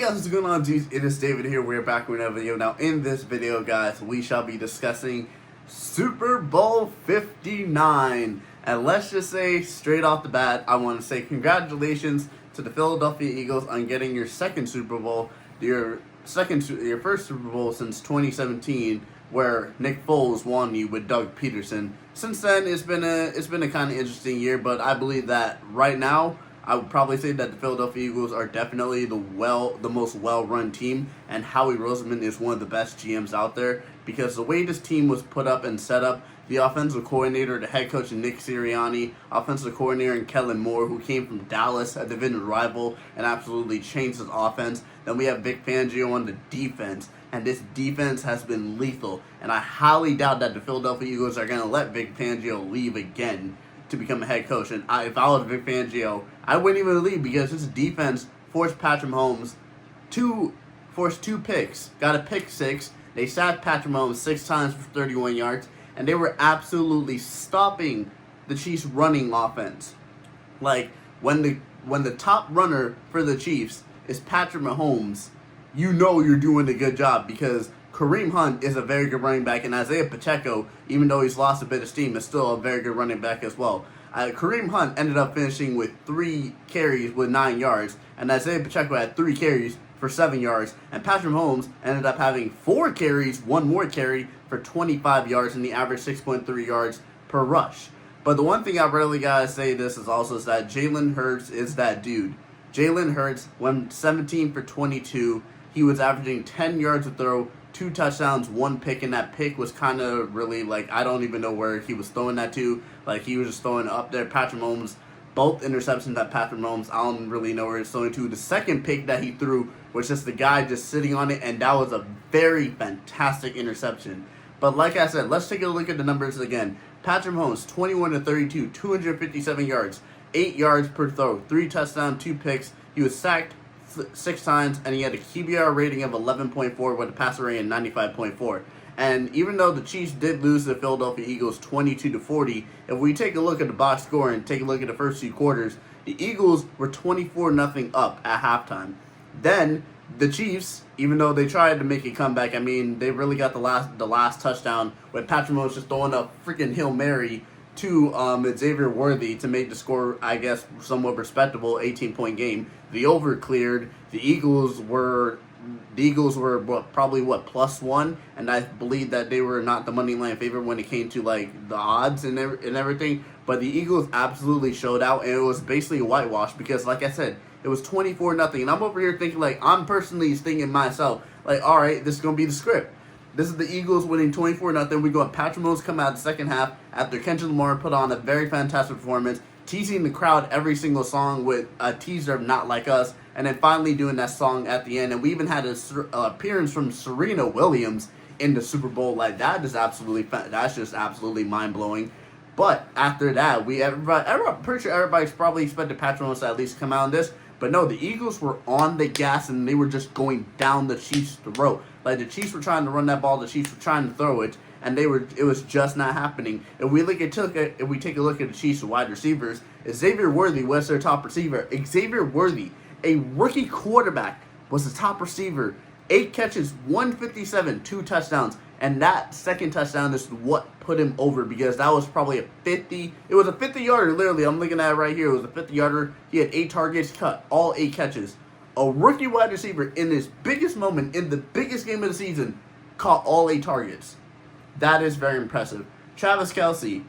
guys, what's going on, dudes? It is David here. We're back with another video. Now, in this video, guys, we shall be discussing Super Bowl 59. And let's just say, straight off the bat, I want to say congratulations to the Philadelphia Eagles on getting your second Super Bowl, your first Super Bowl since 2017, where Nick Foles won you with Doug Peterson. Since then, it's been a kind of interesting year, but I believe that right now, I would probably say that the Philadelphia Eagles are definitely the most well-run team, and Howie Roseman is one of the best GMs out there, because the way this team was put up and set up, the offensive coordinator, the head coach Nick Sirianni, offensive coordinator and Kellen Moore, who came from Dallas, a division rival, and absolutely changed his offense. Then we have Vic Fangio on the defense, and this defense has been lethal, and I highly doubt that the Philadelphia Eagles are going to let Vic Fangio leave again to become a head coach. And if I was Vic Fangio, I wouldn't even leave, because his defense forced Patrick Mahomes forced two picks, got a pick six. They sacked Patrick Mahomes 6 times for 31 yards, and they were absolutely stopping the Chiefs' running offense. Like, when the top runner for the Chiefs is Patrick Mahomes, you know you're doing a good job, because Kareem Hunt is a very good running back, and Isaiah Pacheco, even though he's lost a bit of steam, is still a very good running back as well. Kareem Hunt ended up finishing with 3 carries with 9 yards, and Isaiah Pacheco had 3 carries for 7 yards, and Patrick Mahomes ended up having 4 carries, 1 more carry, for 25 yards, and the average 6.3 yards per rush. But the one thing I really gotta say this is also is that Jalen Hurts is that dude. Jalen Hurts went 17 for 22. He was averaging 10 yards a throw, 2 touchdowns, 1 pick, and that pick was kind of really, like, I don't even know where he was throwing that to. Like, he was just throwing up there. Patrick Mahomes, both interceptions that Patrick Mahomes, I don't really know where it's throwing to. The second pick that he threw was just the guy just sitting on it, and that was a very fantastic interception. But like I said, let's take a look at the numbers again. Patrick Mahomes, 21 to 32, 257 yards, 8 yards per throw, 3 touchdowns, 2 picks. He was sacked 6 times, and he had a QBR rating of 11.4 with a passer rating of 95.4. And even though the Chiefs did lose to the Philadelphia Eagles 22 to 40, if we take a look at the box score and take a look at the first 2 quarters, the Eagles were 24-0 up at halftime. Then the Chiefs, even though they tried to make a comeback, I mean, they really got the last touchdown with Patrick Mahomes just throwing a freaking Hail Mary to Xavier Worthy to make the score, I guess, somewhat respectable, 18-point game. The over cleared. The Eagles were probably +1, and I believe that they were not the money line favorite when it came to like the odds and everything. But the Eagles absolutely showed out, and it was basically a whitewash, because, like I said, it was 24-0, and I'm over here thinking, like, I'm personally thinking myself, like, all right, this is gonna be the script. This is the Eagles winning 24-0. We got Patrick Mahomes come out the second half after Kendrick Lamar put on a very fantastic performance, teasing the crowd every single song with a teaser of Not Like Us, and then finally doing that song at the end. And we even had an appearance from Serena Williams in the Super Bowl. Like, that's just absolutely mind-blowing. But after that, I'm pretty sure everybody's probably expected Patrick Mahomes to at least come out in this. But no, the Eagles were on the gas, and they were just going down the Chiefs' throat. Like, the Chiefs were trying to run that ball, the Chiefs were trying to throw it, and it was just not happening. If we take a look at the Chiefs' wide receivers, Xavier Worthy was their top receiver. Xavier Worthy, a rookie quarterback, was the top receiver. 8 catches, 157, 2 touchdowns. And that second touchdown is what put him over, because that was probably it was a 50-yarder, literally. I'm looking at it right here. It was a 50-yarder. He had 8 targets, cut all 8 catches. A rookie wide receiver in his biggest moment, in the biggest game of the season, caught all 8 targets. That is very impressive. Travis Kelce.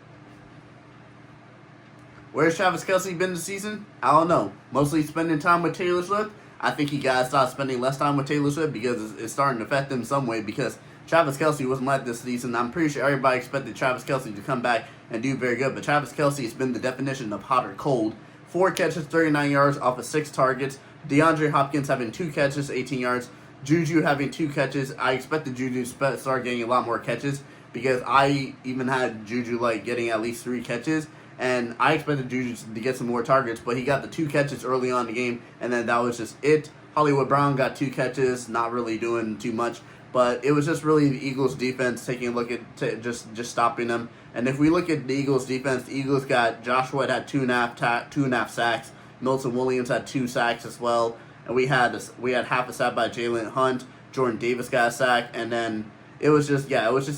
Where's Travis Kelce been this season? I don't know. Mostly spending time with Taylor Swift. I think he got to start spending less time with Taylor Swift, because it's starting to affect him some way, because Travis Kelce wasn't like this season. I'm pretty sure everybody expected Travis Kelce to come back and do very good, but Travis Kelce has been the definition of hot or cold. 4 catches, 39 yards off of 6 targets. DeAndre Hopkins having 2 catches, 18 yards. Juju having 2 catches. I expected Juju to start getting a lot more catches, because I even had Juju getting at least 3 catches, and I expected Juju to get some more targets, but he got the 2 catches early on in the game, and then that was just it. Hollywood Brown got 2 catches, not really doing too much. But it was just really the Eagles' defense taking a look at just stopping them. And if we look at the Eagles' defense, the Eagles got Josh Sweat had 2.5 sacks. Milton Williams had 2 sacks as well. and we had half a sack by Jalen Hunt. Jordan Davis got a sack, and then it was just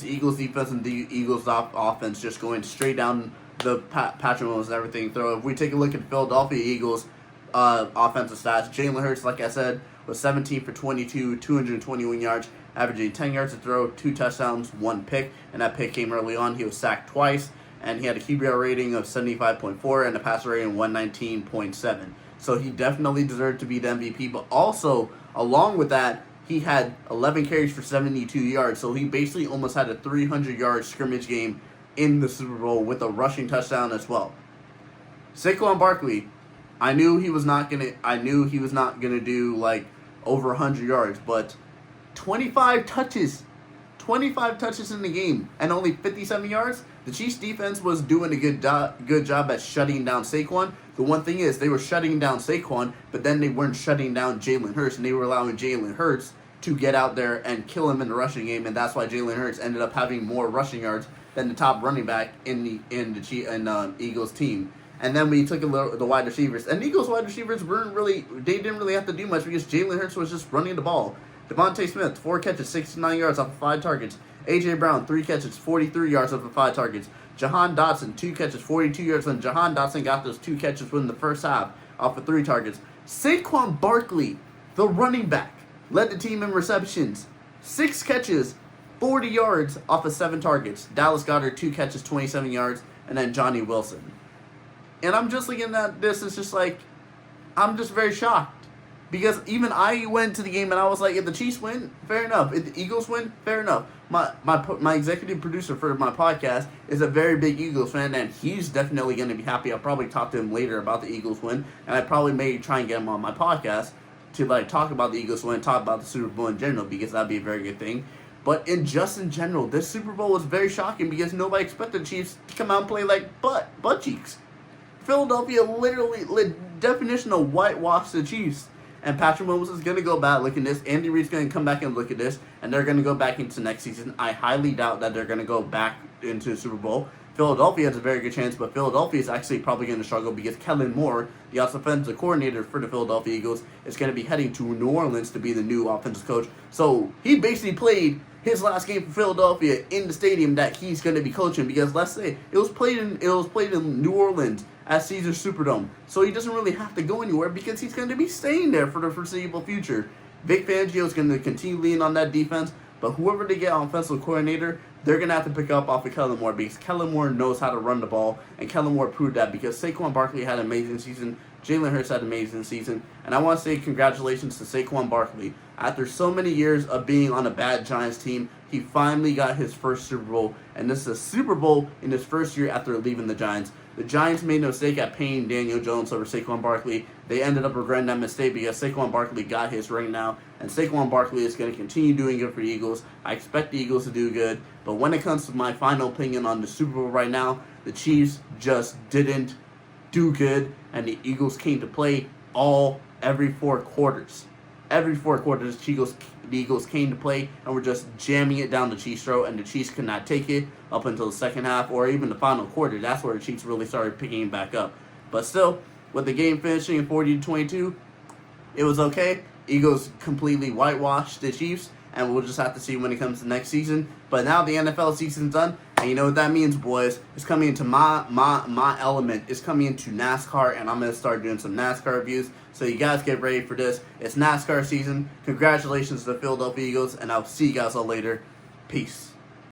Eagles defense and the Eagles offense just going straight down the Patrick Mahomes and everything. If we take a look at Philadelphia Eagles offensive stats, Jalen Hurts, like I said, was 17 for 22, 221 yards, averaging 10 yards to throw, 2 touchdowns, 1 pick, and that pick came early on. He was sacked twice, and he had a QBR rating of 75.4 and a passer rating of 119.7. So he definitely deserved to be the MVP, but also, along with that, he had 11 carries for 72 yards, so he basically almost had a 300-yard scrimmage game in the Super Bowl with a rushing touchdown as well. Saquon Barkley, I knew he was not gonna do like over 100 yards, but 25 touches in the game and only 57 yards. The Chiefs defense was doing a good job at shutting down Saquon. The one thing is they were shutting down Saquon, but then they weren't shutting down Jalen Hurts, and they were allowing Jalen Hurts to get out there and kill him in the rushing game, and that's why Jalen Hurts ended up having more rushing yards than the top running back in the Eagles team. And then we took the wide receivers, and Eagles wide receivers didn't really have to do much because Jalen Hurts was just running the ball. Devontae Smith, 4 catches, 69 yards off of 5 targets. A.J. Brown, 3 catches, 43 yards off of 5 targets. Jahan Dotson, 2 catches, 42 yards. And Jahan Dotson got those 2 catches within the first half off of 3 targets. Saquon Barkley, the running back, led the team in receptions. 6 catches, 40 yards off of 7 targets. Dallas Goedert, 2 catches, 27 yards. And then Johnny Wilson. And I'm just looking at this, it's just like, I'm just very shocked. Because even I went to the game and I was like, if the Chiefs win, fair enough. If the Eagles win, fair enough. My executive producer for my podcast is a very big Eagles fan, and he's definitely going to be happy. I'll probably talk to him later about the Eagles win, and I probably may try and get him on my podcast to like talk about the Eagles win, talk about the Super Bowl in general, because that'd be a very good thing. But in general, this Super Bowl was very shocking because nobody expected the Chiefs to come out and play like butt cheeks. Philadelphia literally, definition of whitewash the Chiefs. And Patrick Mahomes is going to go back looking at this. Andy Reid's going to come back and look at this. And they're going to go back into next season. I highly doubt that they're going to go back into the Super Bowl. Philadelphia has a very good chance, but Philadelphia is actually probably going to struggle because Kellen Moore, the offensive coordinator for the Philadelphia Eagles, is going to be heading to New Orleans to be the new offensive coach. So he basically played his last game for Philadelphia in the stadium that he's going to be coaching, because let's say it was played in New Orleans at Caesars Superdome. So he doesn't really have to go anywhere because he's going to be staying there for the foreseeable future. Vic Fangio is going to continue leaning on that defense, but whoever they get on offensive coordinator, they're going to have to pick up off of Kellen Moore, because Kellen Moore knows how to run the ball, and Kellen Moore proved that because Saquon Barkley had an amazing season, Jalen Hurts had an amazing season, and I want to say congratulations to Saquon Barkley. After so many years of being on a bad Giants team, he finally got his first Super Bowl, and this is a Super Bowl in his first year after leaving the Giants. The Giants made no mistake at paying Daniel Jones over Saquon Barkley. They ended up regretting that mistake because Saquon Barkley got his ring now, and Saquon Barkley is going to continue doing good for the Eagles. I expect the Eagles to do good, but when it comes to my final opinion on the Super Bowl right now, the Chiefs just didn't do good, and the Eagles came to play every 4 quarters. Every 4 quarters, the Eagles came to play and were just jamming it down the Chiefs' throat, and the Chiefs could not take it up until the second half or even the final quarter. That's where the Chiefs really started picking it back up. But still, with the game finishing in 40-22, it was okay. Eagles completely whitewashed the Chiefs, and we'll just have to see when it comes to next season. But now the NFL season's done, and you know what that means, boys. It's coming into my element. It's coming into NASCAR, and I'm going to start doing some NASCAR reviews. So you guys get ready for this. It's NASCAR season. Congratulations to the Philadelphia Eagles, and I'll see you guys all later. Peace.